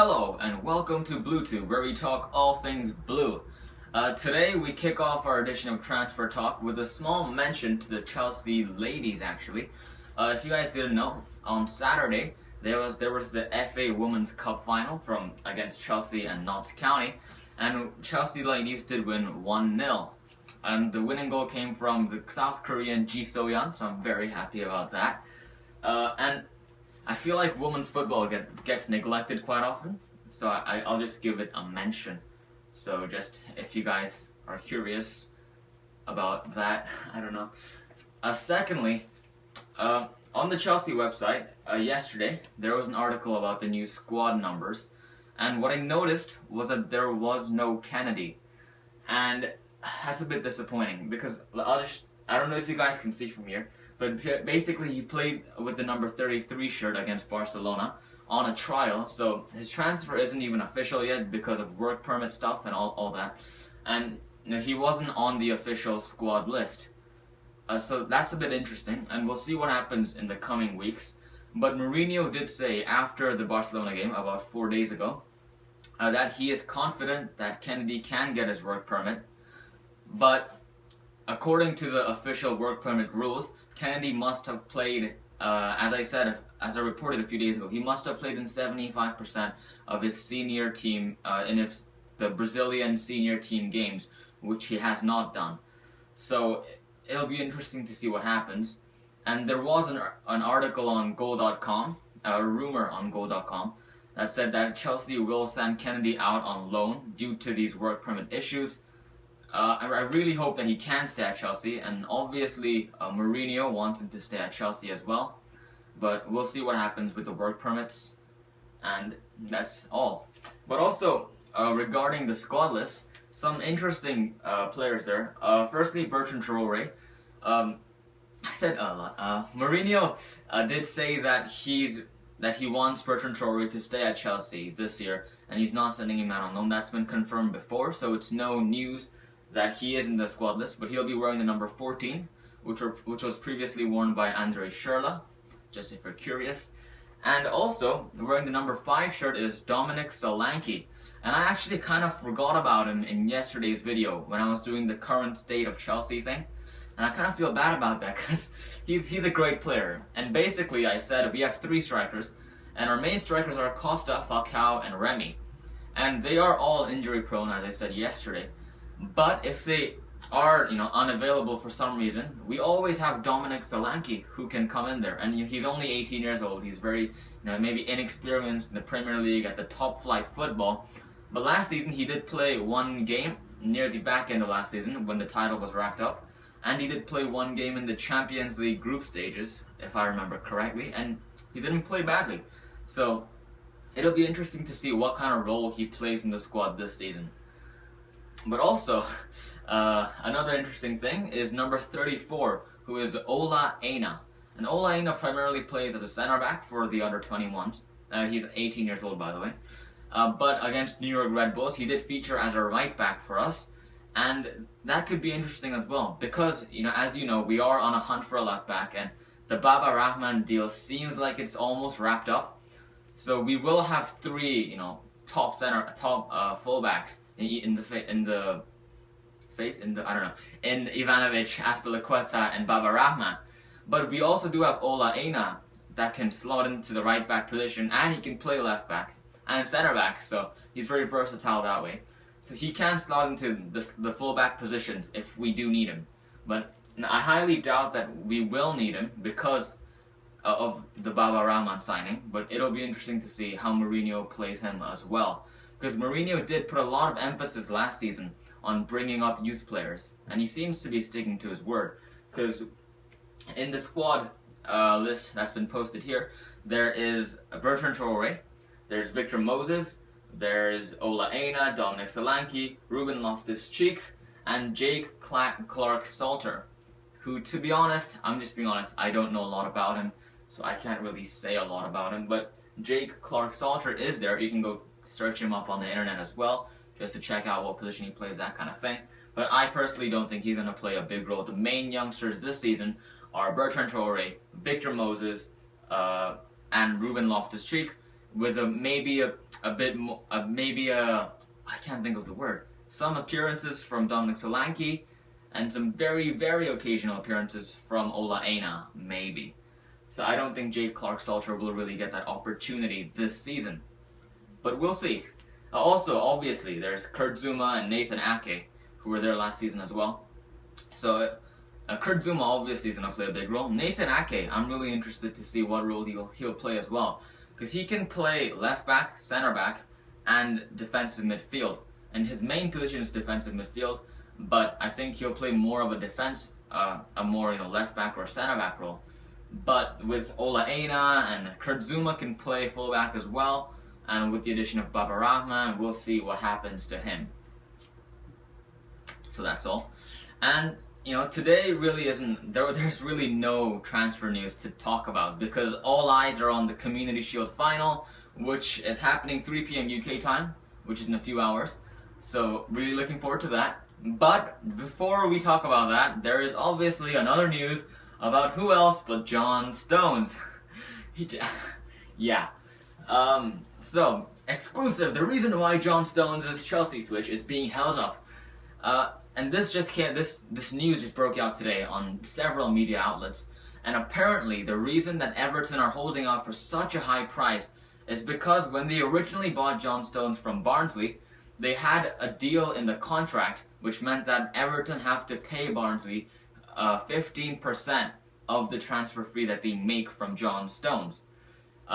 Hello and welcome to BlueTube, where we talk all things blue. Today we kick off our edition of Transfer Talk with a small mention to the Chelsea ladies. Actually, if you guys didn't know, on Saturday there was the FA Women's Cup final against Chelsea and Notts County, and Chelsea ladies did win 1-0. And the winning goal came from the South Korean Ji So-yeon, so I'm very happy about that. And I feel like women's football gets neglected quite often, so I'll just give it a mention. So just if you guys are curious about that, I don't know. Secondly, on the Chelsea website, yesterday, there was an article about the new squad numbers, and what I noticed was that there was no Kenedy, and that's a bit disappointing because I don't know if you guys can see from here, but basically he played with the number 33 shirt against Barcelona on a trial, so his transfer isn't even official yet because of work permit stuff and all that, and he wasn't on the official squad list. So that's a bit interesting, and we'll see what happens in the coming weeks. But Mourinho did say after the Barcelona game about 4 days ago that he is confident that Kenedy can get his work permit, but according to the official work permit rules, Kenedy must have played, as I reported a few days ago, he must have played in 75% of his senior team, the Brazilian senior team games, which he has not done. So it'll be interesting to see what happens. And there was an article on Goal.com, a rumor on Goal.com, that said that Chelsea will send Kenedy out on loan due to these work permit issues. I really hope that he can stay at Chelsea, and obviously Mourinho wants him to stay at Chelsea as well, but we'll see what happens with the work permits, and that's all. But also, regarding the squad list, some interesting players there. Firstly, Bertrand Traore. I said a lot. Mourinho did say that he wants Bertrand Traore to stay at Chelsea this year, and he's not sending him out on loan. That's been confirmed before, so it's no news that he is in the squad list, but he'll be wearing the number 14, which was previously worn by Andre Schürrle, just if you're curious. And also, wearing the number 5 shirt is Dominic Solanke, and I actually kind of forgot about him in yesterday's video when I was doing the current state of Chelsea thing, and I kind of feel bad about that because he's a great player. And basically, I said we have 3 strikers, and our main strikers are Costa, Falcao, and Remy, and they are all injury prone, as I said yesterday. But if they are, unavailable for some reason, we always have Dominic Solanke who can come in there. And he's only 18 years old. He's very, maybe inexperienced in the Premier League at the top flight football. But last season he did play 1 game near the back end of last season when the title was wrapped up. And he did play 1 game in the Champions League group stages, if I remember correctly. And he didn't play badly. So it'll be interesting to see what kind of role he plays in the squad this season. But also, another interesting thing is number 34, who is Ola Aina. And Ola Aina primarily plays as a center-back for the under-21s. He's 18 years old, by the way. But against New York Red Bulls, he did feature as a right-back for us. And that could be interesting as well, because, as you know, we are on a hunt for a left-back, and the Baba Rahman deal seems like it's almost wrapped up. So we will have 3, top fullbacks in Ivanovic, Azpilicueta, and Baba Rahman. But we also do have Ola Aina that can slot into the right back position, and he can play left back and center back, so he's very versatile that way. So he can slot into the full back positions if we do need him. But I highly doubt that we will need him because of the Baba Rahman signing, but it'll be interesting to see how Mourinho plays him as well. Because Mourinho did put a lot of emphasis last season on bringing up youth players, and he seems to be sticking to his word. Because in the squad list that's been posted here, there is Bertrand Traore, there's Victor Moses, there's Ola Aina, Dominic Solanke, Ruben Loftus-Cheek, and Jake Clark-Salter, who, to be honest, I'm just being honest, I don't know a lot about him, so I can't really say a lot about him, but Jake Clark-Salter is there. You can go search him up on the internet as well, just to check out what position he plays, that kind of thing. But I personally don't think he's going to play a big role. The main youngsters this season are Bertrand Traore, Victor Moses, and Ruben Loftus-Cheek. with I can't think of the word. Some appearances from Dominic Solanke, and some very, very occasional appearances from Ola Aina, maybe. So I don't think Jake Clark-Salter will really get that opportunity this season. But we'll see. Also, obviously, there's Kurt Zuma and Nathan Ake, who were there last season as well. So Kurt Zuma obviously is going to play a big role. Nathan Ake, I'm really interested to see what role he'll play as well. Because he can play left back, center back, and defensive midfield. And his main position is defensive midfield, but I think he'll play more of a defense, a more left back or center back role. But with Ola Aina and Kurt Zuma can play fullback as well, and with the addition of Baba Rahman, we'll see what happens to him. So that's all. And today really isn't there's really no transfer news to talk about because all eyes are on the Community Shield final, which is happening 3 p.m. UK time, which is in a few hours. So really looking forward to that. But before we talk about that, there is obviously another news about who else but Johnstone. Yeah. So exclusive. The reason why Johnstone's Chelsea switch is being held up. And this news just broke out today on several media outlets. And apparently the reason that Everton are holding out for such a high price is because when they originally bought Johnstone from Barnsley, they had a deal in the contract which meant that Everton have to pay Barnsley 15% of the transfer fee that they make from Johnstone.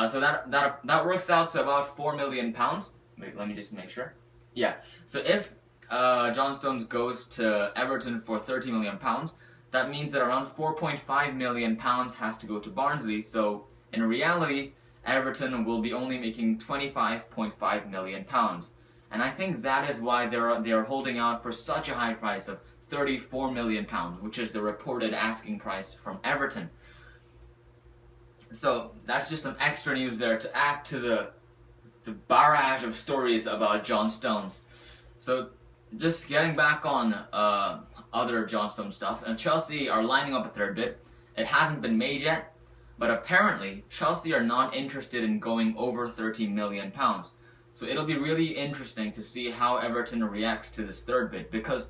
So that works out to about £4 million. Wait, let me just make sure. Yeah. So if Johnstone goes to Everton for £30 million, that means that around £4.5 million has to go to Barnsley. So in reality, Everton will be only making £25.5 million. And I think that is why they are holding out for such a high price of £34 million, which is the reported asking price from Everton. So that's just some extra news there to add to the barrage of stories about Johnstone. So just getting back on other Johnstone stuff, and Chelsea are lining up a third bid. It hasn't been made yet, but apparently Chelsea are not interested in going over £30 million. So it'll be really interesting to see how Everton reacts to this third bid, because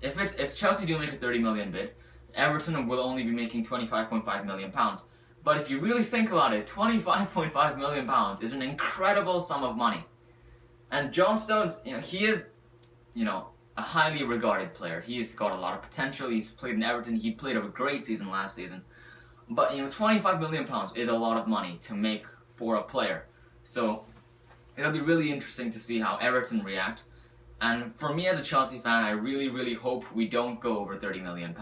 if Chelsea do make a £30 million bid, Everton will only be making £25.5 million. But if you really think about it, £25.5 million is an incredible sum of money. And Johnstone, he is, a highly regarded player. He's got a lot of potential. He's played in Everton. He played a great season last season. But £25 million is a lot of money to make for a player. So it'll be really interesting to see how Everton react. And for me as a Chelsea fan, I really, really hope we don't go over £30 million,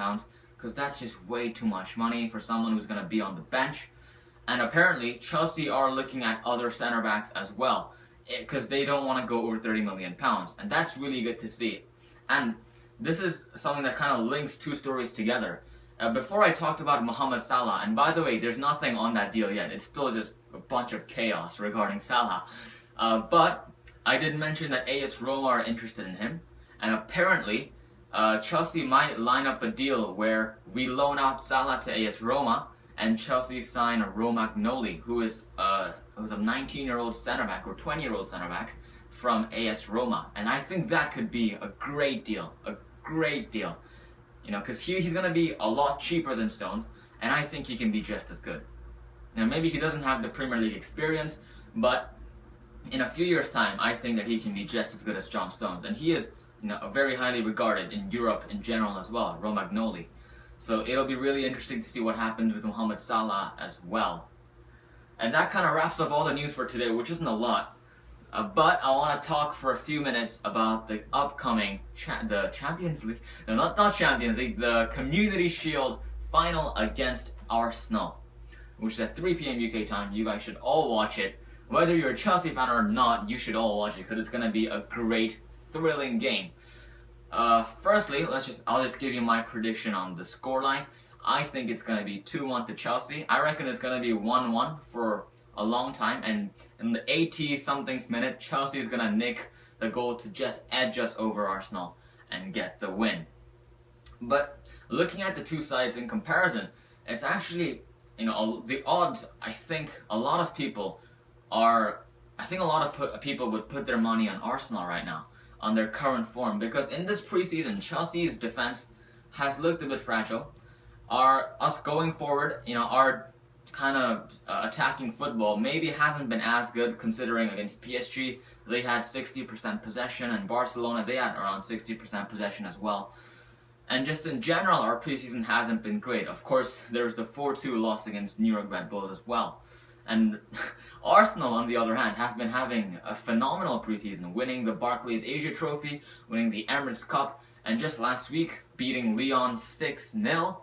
because that's just way too much money for someone who's going to be on the bench. And apparently, Chelsea are looking at other centre backs as well, because they don't want to go over £30 million. And that's really good to see. And this is something that kind of links two stories together. Before I talked about Mohamed Salah, and by the way, there's nothing on that deal yet. It's still just a bunch of chaos regarding Salah. But I did mention that AS Roma are interested in him, and apparently Chelsea might line up a deal where we loan out Salah to AS Roma, and Chelsea sign Romagnoli, who is a 19-year-old centre back or 20-year-old centre back from AS Roma, and I think that could be a great deal, because he's going to be a lot cheaper than Stones, and I think he can be just as good. Now maybe he doesn't have the Premier League experience, but in a few years' time, I think that he can be just as good as Johnstone, and he is very highly regarded in Europe in general as well, Romagnoli. So it'll be really interesting to see what happens with Mohamed Salah as well. And that kind of wraps up all the news for today, which isn't a lot. But I want to talk for a few minutes about the upcoming the Champions League. No, not Champions League. The Community Shield final against Arsenal, which is at 3 p.m. UK time. You guys should all watch it. Whether you're a Chelsea fan or not, you should all watch it because it's gonna be a great, thrilling game. Firstly, I'll just give you my prediction on the scoreline. I think it's gonna be 2-1 to Chelsea. I reckon it's gonna be 1-1 for a long time, and in the 80-something minute, Chelsea is gonna nick the goal to just edge us over Arsenal and get the win. But looking at the two sides in comparison, it's actually, the odds, I think a lot of people are, I think a lot of people would put their money on Arsenal right now, on their current form, because in this preseason, Chelsea's defense has looked a bit fragile. Us going forward, our kind of attacking football maybe hasn't been as good, considering against PSG they had 60% possession, and Barcelona they had around 60% possession as well. And just in general, our preseason hasn't been great. Of course, there's the 4-2 loss against New York Red Bulls as well. And Arsenal, on the other hand, have been having a phenomenal preseason, winning the Barclays Asia Trophy, winning the Emirates Cup, and just last week beating Lyon 6-0.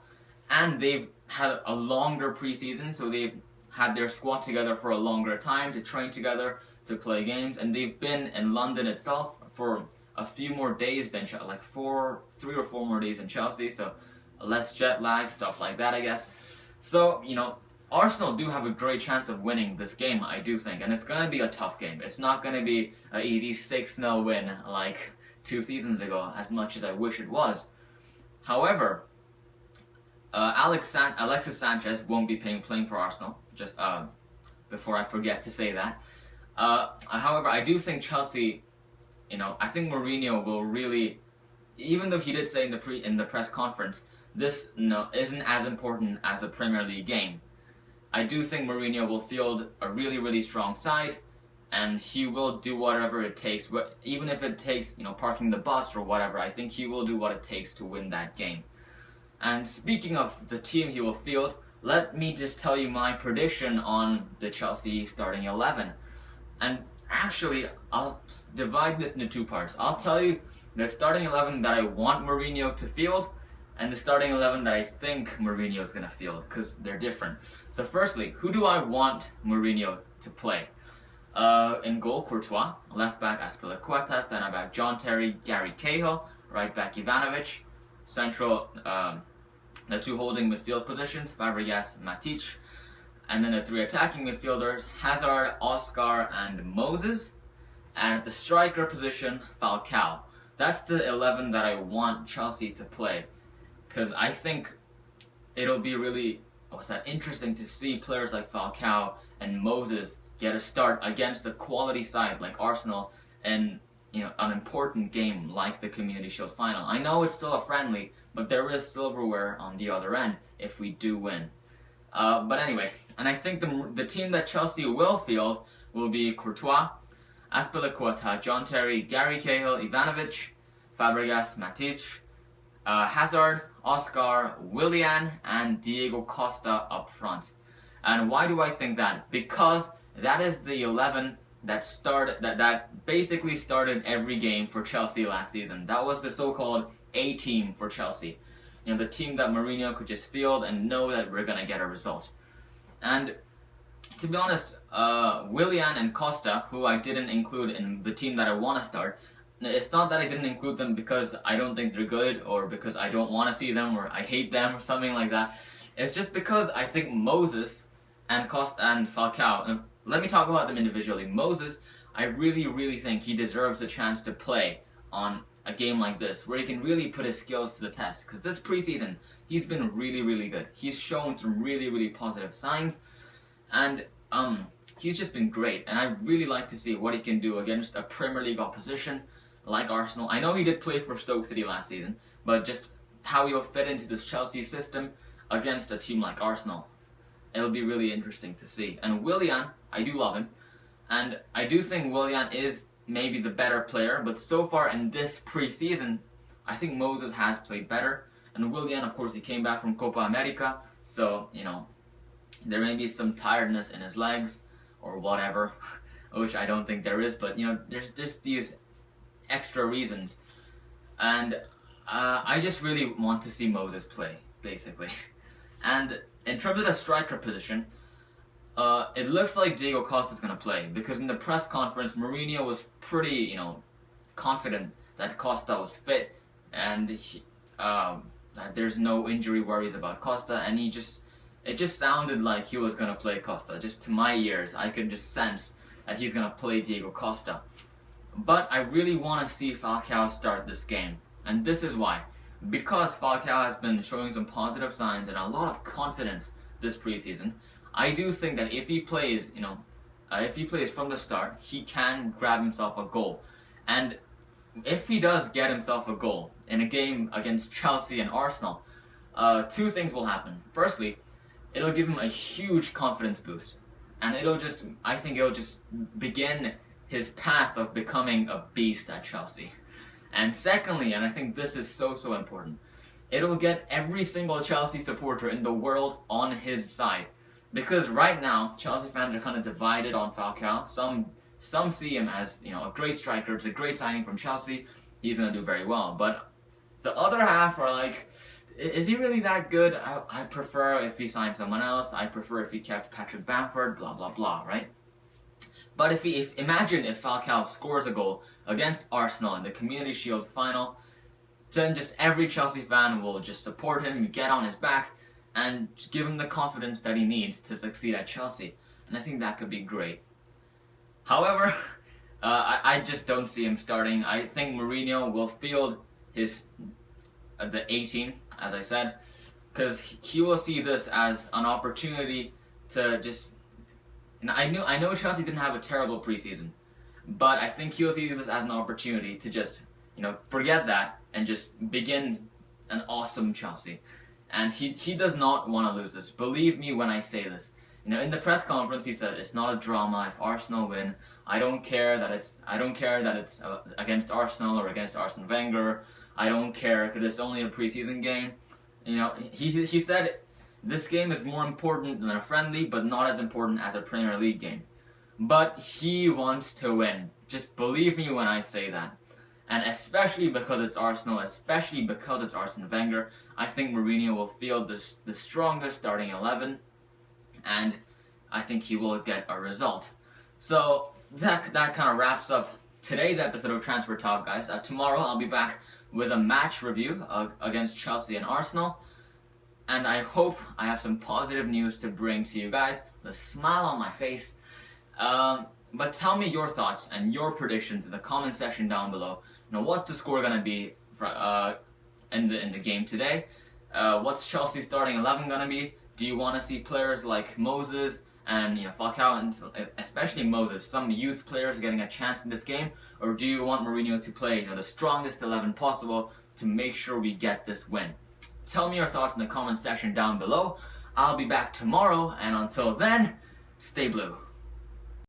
And they've had a longer preseason, so they've had their squad together for a longer time to train together, to play games, and they've been in London itself for a few more days than like 3 or 4 more days in Chelsea, so less jet lag, stuff like that, I guess. So, Arsenal do have a great chance of winning this game, I do think, and it's going to be a tough game. It's not going to be an easy 6-0 win like 2 seasons ago, as much as I wish it was. However, Alexis Sanchez won't be playing for Arsenal, just before I forget to say that. However, I do think Chelsea, I think Mourinho will really, even though he did say in the press conference, this isn't as important as a Premier League game. I do think Mourinho will field a really, really strong side, and he will do whatever it takes, even if it takes, parking the bus or whatever. I think he will do what it takes to win that game. And speaking of the team he will field, let me just tell you my prediction on the Chelsea starting 11. And actually, I'll divide this into 2 parts. I'll tell you the starting 11 that I want Mourinho to field, and the starting 11 that I think Mourinho is going to field, because they're different. So firstly, who do I want Mourinho to play? In goal, Courtois. Left back, Azpilicueta. Center back, John Terry, Gary Cahill. Right back, Ivanovic. Central, the 2 holding midfield positions, Fabregas, Matic. And then the 3 attacking midfielders, Hazard, Oscar, and Moses. And at the striker position, Falcao. That's the 11 that I want Chelsea to play, because I think it'll be really interesting to see players like Falcao and Moses get a start against a quality side like Arsenal in an important game like the Community Shield final. I know it's still a friendly, but there is silverware on the other end if we do win. But anyway, and I think the team that Chelsea will field will be Courtois, Azpilicueta, John Terry, Gary Cahill, Ivanovic, Fabregas, Matic, Hazard, Oscar, Willian, and Diego Costa up front. And why do I think that? Because that is the 11 that basically started every game for Chelsea last season. That was the so-called A team for Chelsea. The team that Mourinho could just field and know that we're gonna get a result. And to be honest, Willian and Costa, who I didn't include in the team that I want to start, it's not that I didn't include them because I don't think they're good, or because I don't want to see them, or I hate them, or something like that. It's just because I think Moses and Costa and Falcao, and let me talk about them individually. Moses, I really, really think he deserves a chance to play on a game like this, where he can really put his skills to the test, because this preseason, he's been really, really good. He's shown some really, really positive signs, and he's just been great, and I really like to see what he can do against a Premier League opposition like Arsenal. I know he did play for Stoke City last season, but just how he'll fit into this Chelsea system against a team like Arsenal, it'll be really interesting to see. And Willian, I do love him, and I do think Willian is maybe the better player, but so far in this preseason, I think Moses has played better. And Willian, of course, he came back from Copa America, so, there may be some tiredness in his legs, or whatever, which I don't think there is, but, there's just these extra reasons. And I just really want to see Moses play, basically. And in terms of the striker position, it looks like Diego Costa is going to play, because in the press conference, Mourinho was pretty, confident that Costa was fit, and that there's no injury worries about Costa, and it just sounded like he was going to play Costa. Just to my ears, I could just sense that he's going to play Diego Costa. But I really want to see Falcao start this game, and this is why. Because Falcao has been showing some positive signs and a lot of confidence this preseason, I do think that if he plays, if he plays from the start, he can grab himself a goal. And if he does get himself a goal in a game against Chelsea and Arsenal, two things will happen. Firstly, it'll give him a huge confidence boost. And I think it'll just begin his path of becoming a beast at Chelsea. And secondly, and I think this is so important, it'll get every single Chelsea supporter in the world on his side. Because right now, Chelsea fans are kind of divided on Falcao. Some see him as, a great striker. It's a great signing from Chelsea. He's going to do very well. But the other half are like, is he really that good? I prefer if he signed someone else. I prefer if he kept Patrick Bamford, blah, blah, blah, right? But imagine if Falcao scores a goal against Arsenal in the Community Shield final, then just every Chelsea fan will just support him, get on his back, and give him the confidence that he needs to succeed at Chelsea. And I think that could be great. However, I just don't see him starting. I think Mourinho will field the A-team, as I said, because he will see this as an opportunity to just... I know Chelsea didn't have a terrible preseason, but I think he'll see this as an opportunity to just, forget that and just begin an awesome Chelsea. And he does not want to lose this. Believe me when I say this. In the press conference he said it's not a drama if Arsenal win. I don't care that it's against Arsenal or against Arsene Wenger. I don't care because it's only a preseason game. He said this game is more important than a friendly, but not as important as a Premier League game. But he wants to win. Just believe me when I say that. And especially because it's Arsenal, especially because it's Arsene Wenger, I think Mourinho will field the strongest starting 11, and I think he will get a result. So that kind of wraps up today's episode of Transfer Talk, guys. Tomorrow I'll be back with a match review against Chelsea and Arsenal. And I hope I have some positive news to bring to you guys with a smile on my face. But tell me your thoughts and your predictions in the comment section down below. What's the score going to be in the game today? What's Chelsea's starting 11 going to be? Do you want to see players like Moses and Falcao, and especially Moses, some youth players getting a chance in this game? Or do you want Mourinho to play the strongest 11 possible to make sure we get this win? Tell me your thoughts in the comment section down below. I'll be back tomorrow, and until then, stay blue.